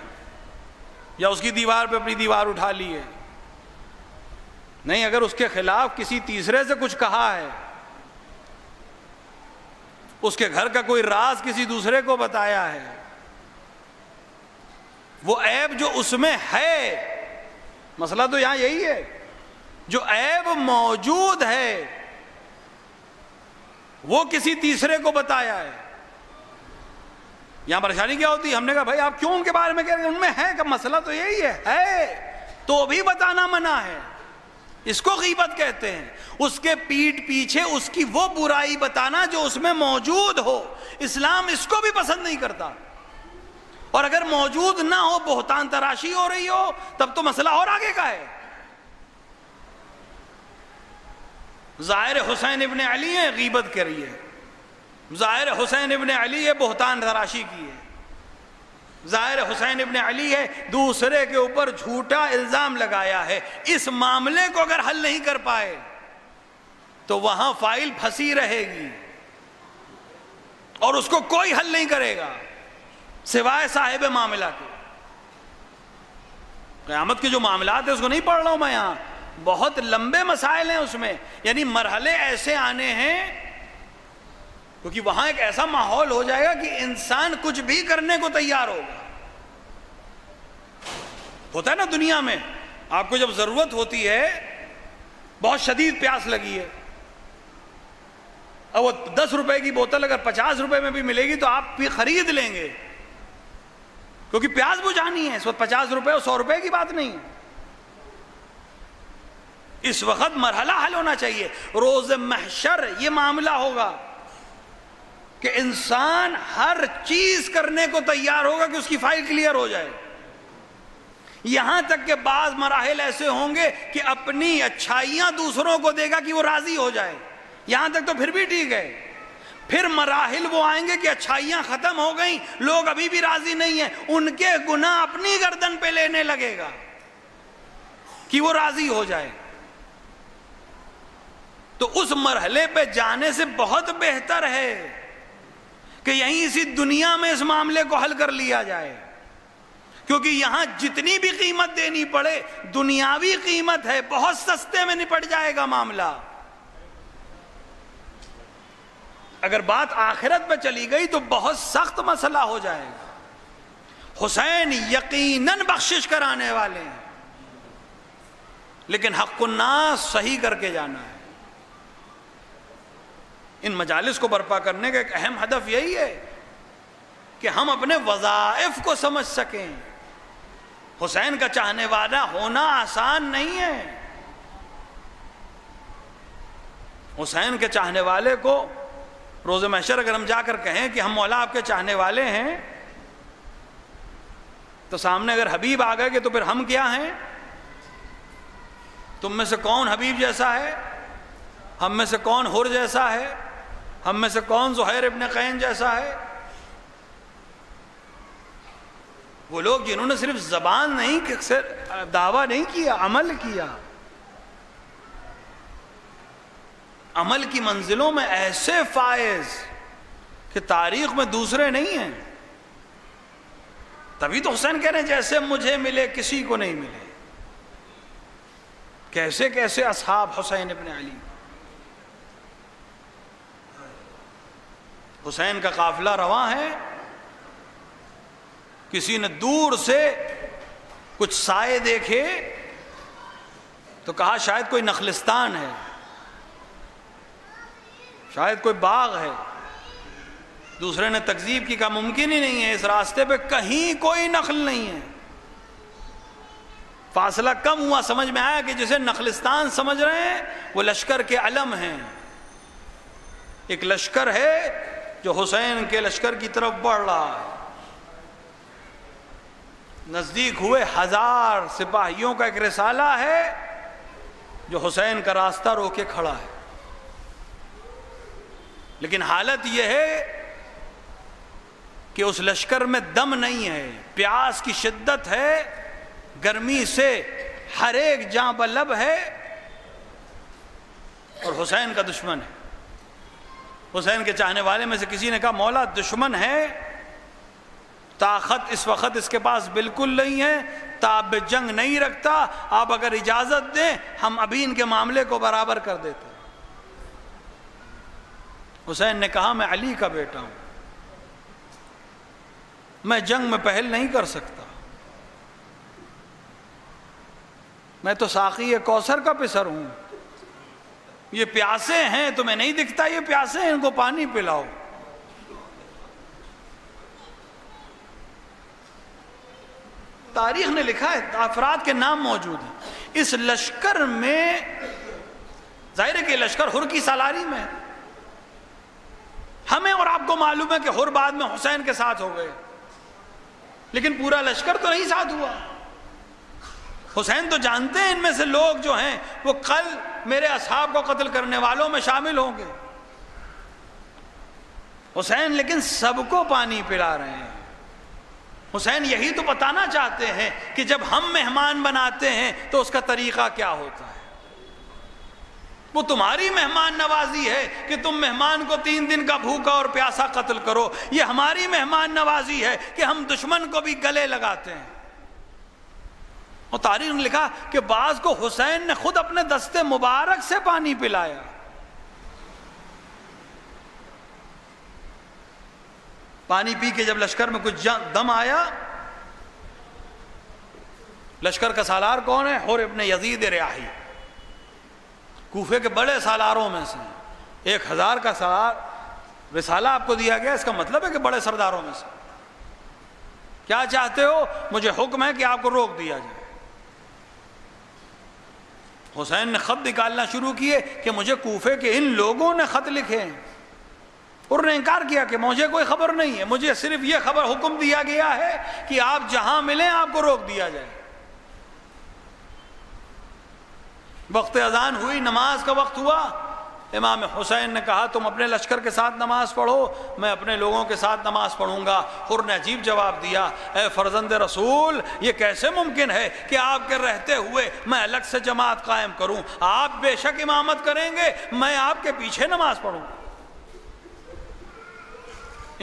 یا اس کی دیوار پہ اپنی دیوار اٹھا لی ہے، نہیں، اگر اس کے خلاف کسی تیسرے سے کچھ کہا ہے، اس کے گھر کا کوئی راز کسی دوسرے کو بتایا ہے، وہ عیب جو اس میں ہے، مسئلہ تو یہاں یہی ہے، جو عیب موجود ہے وہ کسی تیسرے کو بتایا ہے۔ یہاں پریشانی کیا ہوتی ہے؟ ہم نے کہا بھائی آپ کیوں ان کے بارے میں کہہ رہے ہیں؟ ان میں ہے کہ مسئلہ تو یہی ہے تو بھی بتانا منع ہے، اس کو غیبت کہتے ہیں، اس کے پیٹھ پیچھے اس کی وہ برائی بتانا جو اس میں موجود ہو، اسلام اس کو بھی پسند نہیں کرتا، اور اگر موجود نہ ہو، بہتان تراشی ہو رہی ہو، تب تو مسئلہ اور آگے کا ہے۔ ظاہر حسین ابن علی ہے، غیبت کری ہے، ظاہر حسین ابن علی ہے، بہتان تراشی کی ہے، ظاہر حسین ابن علی ہے، دوسرے کے اوپر جھوٹا الزام لگایا ہے، اس معاملے کو اگر حل نہیں کر پائے تو وہاں فائل پھنسی رہے گی اور اس کو کوئی حل نہیں کرے گا سوائے صاحب معاملہ کے۔ قیامت کے جو معاملات ہیں اس کو نہیں پڑھ رہا ہوں میں یہاں، بہت لمبے مسائل ہیں اس میں، یعنی مرحلے ایسے آنے ہیں، کیونکہ وہاں ایک ایسا ماحول ہو جائے گا کہ انسان کچھ بھی کرنے کو تیار ہوگا۔ ہوتا ہے نا دنیا میں، آپ کو جب ضرورت ہوتی ہے، بہت شدید پیاس لگی ہے، اور وہ 10 روپے کی بوتل اگر 50 روپے میں بھی ملے گی تو آپ بھی خرید لیں گے، کیونکہ پیاس بجھانی ہے، اس وقت 50 روپے اور 100 روپے کی بات نہیں ہے۔ اس وقت مرحلہ حل ہونا چاہیے، روز محشر یہ معاملہ ہوگا کہ انسان ہر چیز کرنے کو تیار ہوگا کہ اس کی فائل کلیئر ہو جائے، یہاں تک کہ بعض مراحل ایسے ہوں گے کہ اپنی اچھائیاں دوسروں کو دے گا کہ وہ راضی ہو جائے، یہاں تک تو پھر بھی ٹھیک ہے، پھر مراحل وہ آئیں گے کہ اچھائیاں ختم ہو گئیں، لوگ ابھی بھی راضی نہیں ہیں، ان کے گناہ اپنی گردن پہ لینے لگے گا کہ وہ راضی ہو جائے۔ تو اس مرحلے پہ جانے سے بہت بہتر ہے کہ یہیں اسی دنیا میں اس معاملے کو حل کر لیا جائے، کیونکہ یہاں جتنی بھی قیمت دینی پڑے دنیاوی قیمت ہے، بہت سستے میں نپٹ جائے گا معاملہ۔ اگر بات آخرت پہ چلی گئی تو بہت سخت مسئلہ ہو جائے گا۔ حسین یقیناً بخشش کرانے والے ہیں، لیکن حق الناس صحیح کر کے جانا ہے۔ ان مجالس کو برپا کرنے کا ایک اہم ہدف یہی ہے کہ ہم اپنے وظائف کو سمجھ سکیں۔ حسین کا چاہنے والا ہونا آسان نہیں ہے۔ حسین کے چاہنے والے کو روز محشر اگر ہم جا کر کہیں کہ ہم مولا آپ کے چاہنے والے ہیں، تو سامنے اگر حبیب آ گئے کہ تو پھر ہم کیا ہیں؟ تم میں سے کون حبیب جیسا ہے؟ ہم میں سے کون حر جیسا ہے؟ ہم میں سے کون زہیر ابن قین جیسا ہے؟ وہ لوگ جنہوں نے صرف زبان نہیں دعویٰ نہیں کیا، عمل کیا. عمل کی منزلوں میں ایسے فائز کہ تاریخ میں دوسرے نہیں ہیں. تبھی تو حسین کہہ رہے ہیں جیسے مجھے ملے کسی کو نہیں ملے. کیسے کیسے اصحاب حسین ابن علی. حسین کا قافلہ رواں ہے، کسی نے دور سے کچھ سائے دیکھے تو کہا شاید کوئی نخلستان ہے، شاید کوئی باغ ہے. دوسرے نے تکذیب کی، کہا ممکن ہی نہیں ہے، اس راستے پہ کہیں کوئی نخل نہیں ہے. فاصلہ کم ہوا، سمجھ میں آیا کہ جسے نخلستان سمجھ رہے ہیں وہ لشکر کے علم ہیں. ایک لشکر ہے جو حسین کے لشکر کی طرف بڑھ رہا ہے. نزدیک ہوئے، 1000 سپاہیوں کا ایک رسالہ ہے جو حسین کا راستہ روکے کھڑا ہے. لیکن حالت یہ ہے کہ اس لشکر میں دم نہیں ہے، پیاس کی شدت ہے، گرمی سے ہر ایک جاں بلب ہے، اور حسین کا دشمن ہے. حسین کے چاہنے والے میں سے کسی نے کہا مولا دشمن ہے، طاقت اس وقت اس کے پاس بالکل نہیں ہے، تاب جنگ نہیں رکھتا، آپ اگر اجازت دیں ہم ابھی ان کے معاملے کو برابر کر دیتے. حسین نے کہا میں علی کا بیٹا ہوں، میں جنگ میں پہل نہیں کر سکتا، میں تو ساقی کوثر کا پسر ہوں. یہ پیاسے ہیں تمہیں نہیں دکھتا یہ پیاسے ہیں، ان کو پانی پلاؤ. تاریخ نے لکھا ہے، افراد کے نام موجود ہیں. اس لشکر میں ظاہر ہے کہ لشکر حر کی سالاری میں، ہمیں اور آپ کو معلوم ہے کہ حر بعد میں حسین کے ساتھ ہو گئے، لیکن پورا لشکر تو نہیں ساتھ ہوا. حسین تو جانتے ہیں ان میں سے لوگ جو ہیں وہ کل میرے اصحاب کو قتل کرنے والوں میں شامل ہوں گے. حسین لیکن سب کو پانی پلا رہے ہیں. حسین یہی تو بتانا چاہتے ہیں کہ جب ہم مہمان بناتے ہیں تو اس کا طریقہ کیا ہوتا ہے. وہ تمہاری مہمان نوازی ہے کہ تم مہمان کو 3 دن کا بھوکا اور پیاسا قتل کرو. یہ ہماری مہمان نوازی ہے کہ ہم دشمن کو بھی گلے لگاتے ہیں. اور تاریخ نے لکھا کہ بعض کو حسین نے خود اپنے دستے مبارک سے پانی پلایا. پانی پی کے جب لشکر میں کچھ دم آیا، لشکر کا سالار کون ہے؟ حر ابن یزید ریاحی، کوفے کے بڑے سالاروں میں سے 1000 کا سالار. رسالہ آپ کو دیا گیا، اس کا مطلب ہے کہ بڑے سرداروں میں سے. کیا چاہتے ہو؟ مجھے حکم ہے کہ آپ کو روک دیا جائے. حسین نے خط نکالنا شروع کیے کہ مجھے کوفے کے ان لوگوں نے خط لکھے ہیں. انہوں نے انکار کیا کہ مجھے کوئی خبر نہیں ہے، مجھے صرف یہ خبر حکم دیا گیا ہے کہ آپ جہاں ملیں آپ کو روک دیا جائے. وقت اذان ہوئی، نماز کا وقت ہوا. امام حسین نے کہا تم اپنے لشکر کے ساتھ نماز پڑھو، میں اپنے لوگوں کے ساتھ نماز پڑھوں گا. حر نے عجیب جواب دیا، اے فرزند رسول، یہ کیسے ممکن ہے کہ آپ کے رہتے ہوئے میں الگ سے جماعت قائم کروں؟ آپ بے شک امامت کریں گے، میں آپ کے پیچھے نماز پڑھوں گا.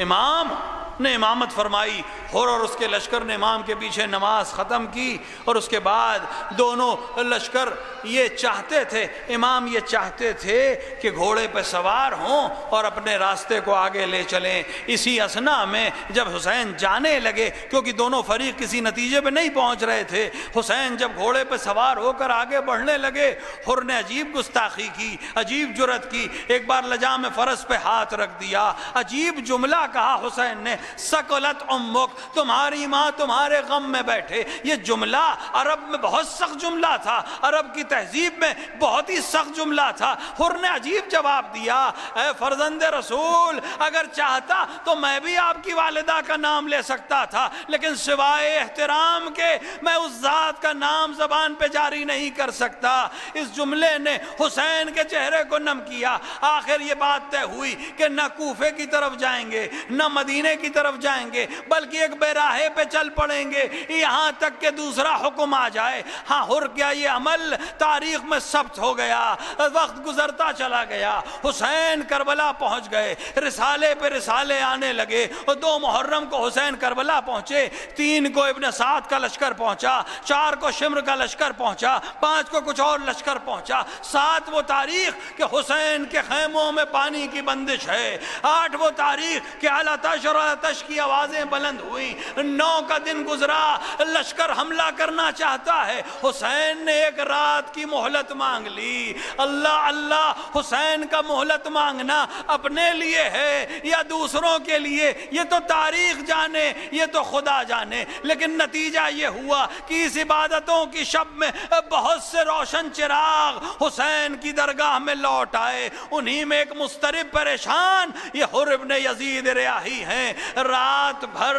امام نے امامت فرمائی. حر اور اس کے لشکر نے امام کے پیچھے نماز ختم کی، اور اس کے بعد دونوں لشکر یہ چاہتے تھے، امام یہ چاہتے تھے کہ گھوڑے پہ سوار ہوں اور اپنے راستے کو آگے لے چلیں. اسی اثنا میں جب حسین جانے لگے، کیونکہ دونوں فریق کسی نتیجے پہ نہیں پہنچ رہے تھے، حسین جب گھوڑے پہ سوار ہو کر آگے بڑھنے لگے، حر نے عجیب گستاخی کی، عجیب جرت کی. ایک بار لجام فرس پہ ہاتھ رکھ دیا، عجیب جملہ کہا حسین نے، سکلت امک، تمہاری ماں تمہارے غم میں بیٹھے. یہ جملہ عرب میں بہت سخت جملہ تھا، عرب کی تہذیب میں بہت ہی سخت جملہ تھا. حر نے عجیب جواب دیا، اے فرزند رسول، اگر چاہتا تو میں بھی آپ کی والدہ کا نام لے سکتا تھا، لیکن سوائے احترام کے میں اس ذات کا نام زبان پہ جاری نہیں کر سکتا. اس جملے نے حسین کے چہرے کو نم کیا. آخر یہ بات طے ہوئی کہ نہ کوفے کی طرف جائیں گے نہ مدینے کی طرف جائیں گے، بلکہ ایک بے راہے پہ چل پڑیں گے یہاں تک کہ دوسرا حکم آ جائے. ہاں حر کیا یہ عمل تاریخ میں ثبت ہو گیا. وقت گزرتا چلا گیا، حسین کربلا پہنچ گئے، رسالے پہ رسالے آنے لگے. 2 محرم کو حسین کربلا پہنچے، 3 کو ابن سعد کا لشکر پہنچا، 4 کو شمر کا لشکر پہنچا، 5 کو کچھ اور لشکر پہنچا، 7 وہ تاریخ کہ حسین کے خیموں میں پانی کی بندش ہے، 8 وہ تاریخ کہ الاتش اور الاتش کی آوازیں بلند ہوئیں، 9 کا دن گزرا، لشکر حملہ کرنا چاہتا ہے. حسین نے ایک رات کی مہلت مانگ لی. اللہ اللہ، حسین کا مہلت مانگنا اپنے لیے ہے یا دوسروں کے لیے یہ تو تاریخ جانے، یہ تو خدا جانے. لیکن نتیجہ یہ ہوا کہ اس عبادتوں کی شب میں بہت سے روشن چراغ حسین کی درگاہ میں لوٹ آئے. انہی میں ایک مضطرب پریشان یہ حر ابن یزید ریاحی ہیں، رات بھر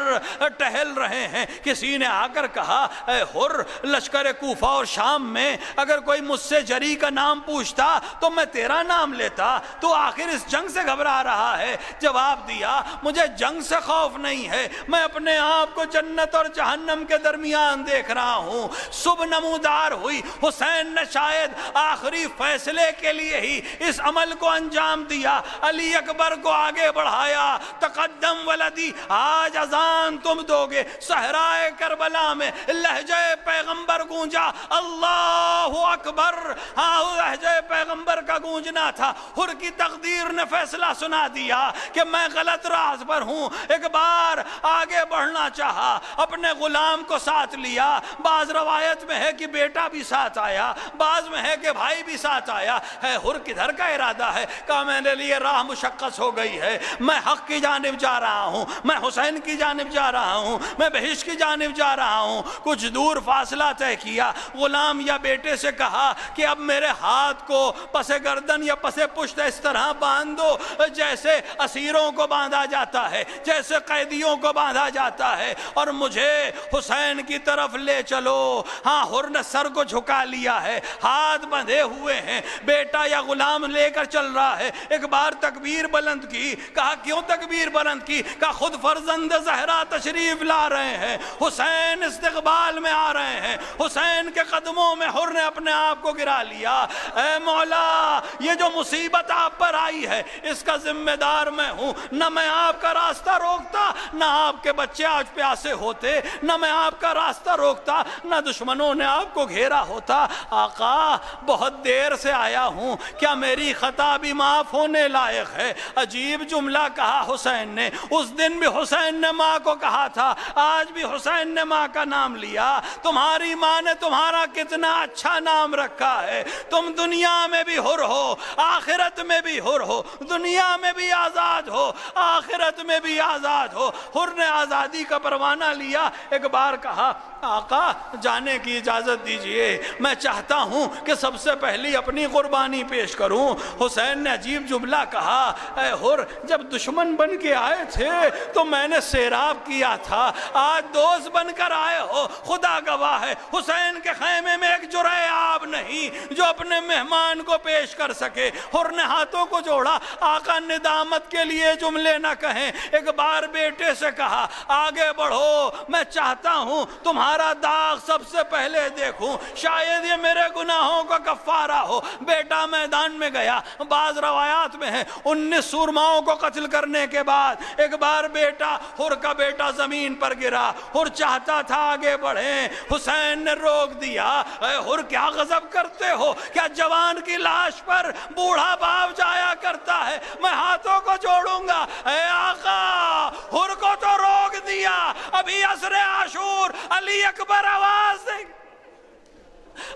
ٹہل رہے ہیں. کسی نے آ کر کہا، اے حر، لشکر کوفہ اور شام میں اگر کوئی مجھ سے جری کا نام پوچھتا تو میں تیرا نام لیتا، تو آخر اس جنگ سے گھبرا رہا ہے. جواب دیا، مجھے جنگ سے خوف نہیں ہے، میں اپنے آپ کو جنت اور جہنم کے درمیان دیکھ رہا ہوں. صبح نمودار ہوئی، حسین نے شاید آخری فیصلے کے لیے ہی اس عمل کو انجام دیا. علی اکبر کو آگے بڑھایا، تقدم ولدی، آج اذان تم دو گے. صحرائے کربلا میں لہجہ پیغمبر گونجا، اللہ اکبر. ہاں، لہجہ پیغمبر کا گونجنا تھا. حر کی تقدیر نے فیصلہ سنا دیا کہ میں غلط راہ پر ہوں. ایک بار آگے بڑھنا چاہا، اپنے غلام کو ساتھ لیا. بعض روایت میں ہے کہ بیٹا بھی ساتھ آیا، بعض میں ہے کہ بھائی بھی ساتھ آیا. ہے حر کدھر کا ارادہ ہے؟ کہا میرے لیے راہ مشخص ہو گئی ہے، میں حق کی جانب جا رہا ہوں، میں حسین کی جانب جا رہا ہوں، میں بہشت کی جانب جا رہا ہوں. کچھ دور فاصلہ طے کیا. غلام یا بیٹے سے کہا کہ اب میرے ہاتھ کو پس گردن یا پس پشت اس طرح باندھ دو جیسے اسیروں کو باندھا جاتا ہے، جیسے قیدیوں کو باندھا جاتا ہے، اور مجھے حسین کی طرف لے چلو. ہاں، حر نے سر کو جھکا لیا ہے، ہاتھ بندھے ہوئے ہیں، بیٹا یا غلام لے کر چل رہا ہے. ایک بار تکبیر بلند کی. کہا کیوں تکبیر بلند کی؟ کہا خود فرزند زہرا تشریف لا رہے ہیں، حسین استقبال میں آ رہے ہیں. حسین کے قدموں میں حر نے اپنے آپ کو گرا لیا. اے مولا، یہ جو مصیبت آپ پر آئی ہے اس کا ذمہ دار میں ہوں. نہ میں آپ کا راستہ روکتا، نہ آپ کے بچے آج پیاسے ہوتے، نہ میں آپ کا راستہ روکتا، نہ دشمنوں نے آپ کو گھیرا ہوتا. آقا، بہت دیر سے آیا ہوں، کیا میری خطا بھی معاف ہونے لائق ہے؟ عجیب جملہ کہا حسین نے. اس دن بھی حسین نے ماں کو کہا تھا، آج بھی حسین نے ماں کا نام لیا. تمہاری ماں نے تمہارا کتنا اچھا نام رکھا ہے. تم دنیا میں بھی حر ہو، آخرت میں بھی حر ہو، دنیا میں بھی آزاد ہو، آخرت میں بھی آزاد ہو. حر نے آزادی کا پروانہ لیا. ایک بار کہا، آقا جانے کی اجازت دیجئے، میں چاہتا ہوں کہ سب سے پہلی اپنی قربانی پیش کروں. حسین نے عجیب جملہ کہا، اے حر، جب دشمن بن کے آئے تھے تو میں نے سیراب کیا تھا، آج دوست بن کر آئے ہو، خدا گواہ ہے حسین کے خیمے میں ایک جرعہ آب نہیں جو اپنے مہمان کو پیش کر سکے. حر نے ہاتھوں کو جوڑا. آقا ندامت کے لیے جملے نہ کہیں. ایک بار بیٹے سے کہا، آگے بڑھو، میں چاہتا ہوں تمہارا داغ سب سے پہلے دیکھوں، شاید یہ میرے گناہوں کا کفارہ ہو. بیٹا میدان میں گیا. بعض روایات میں ہے 19 سورماؤں کو قتل کرنے کے بعد ایک بار بیٹا، حر کا بیٹا زمین پر گرا. حر چاہتا تھا آگے بڑھیں، حسین نے روک دیا. اے حر، کیا غضب کرتے ہو؟ کیا جوان کی لاش پر بوڑھا باپ جایا کرتا ہے؟ میں ہاتھوں کو جوڑوں گا. اے آقا، حر کو تو روک دیا. ابھی عصر عاشور، علی اکبر آواز دیں.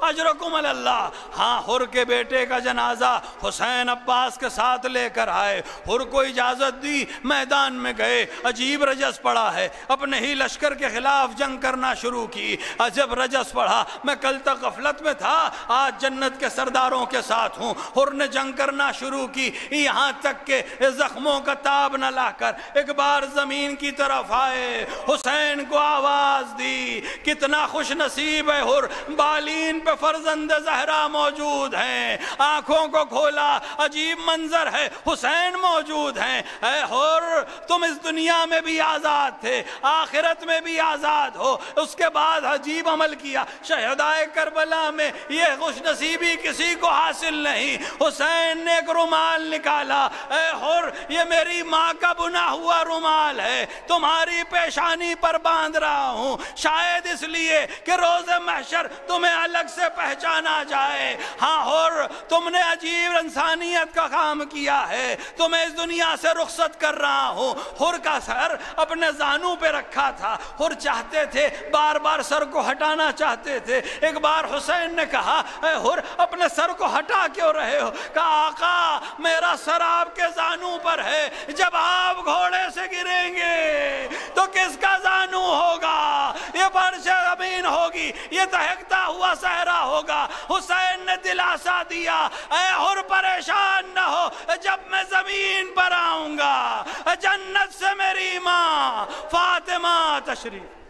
اجرکم علی اللہ۔ ہاں حر کے بیٹے کا جنازہ حسین عباس کے ساتھ لے کر آئے، حر کو اجازت دی، میدان میں گئے، عجیب رجس پڑا ہے، اپنے ہی لشکر کے خلاف جنگ کرنا شروع کی۔ عجب رجس پڑھا، میں کل تک غفلت میں تھا، آج جنت کے سرداروں کے ساتھ ہوں۔ حر نے جنگ کرنا شروع کی، یہاں تک کہ زخموں کا تاب نہ لا کر ایک بار زمین کی طرف آئے، حسین کو آواز دی۔ کتنا خوش نصیب ہے حر، بالین پہ فرزند زہرا موجود ہیں، آنکھوں کو کھولا، عجیب منظر ہے، حسین موجود ہیں۔ اے حر تم اس دنیا میں بھی آزاد تھے، آخرت میں بھی آزاد ہو۔ اس کے بعد عجیب عمل کیا، شہدائے کربلا میں یہ خوش نصیبی کسی کو حاصل نہیں۔ حسین نے ایک رومال نکالا، اے حر یہ میری ماں کا بنا ہوا رومال ہے، تمہاری پیشانی پر باندھ رہا ہوں، شاید اس لیے کہ روز محشر تمہیں الگ سے پہچانا جائے۔ ہاں حر تم نے عجیب انسانیت کا کام کیا ہے، تمہیں اس دنیا سے رخصت کر رہا ہوں۔ حر کا سر اپنے زانوں پہ رکھا تھا، حر چاہتے تھے، بار بار سر کو ہٹانا چاہتے تھے۔ ایک بار حسین نے کہا، اے حر اپنے سر کو ہٹا کیوں رہے ہو؟ کہا آقا میرا سر آپ کے زانوں پر ہے، جب آپ گھوڑے سے گریں گے تو کس کا زانو ہوگا؟ یہ فرش زمین ہوگی، یہ دہکتا ہوا صحرا ہوگا۔ حسین نے دلاسا دیا، اے حر پریشان نہ ہو، جب میں زمین پر آؤں گا جنت سے میری ماں فاطمہ تشریف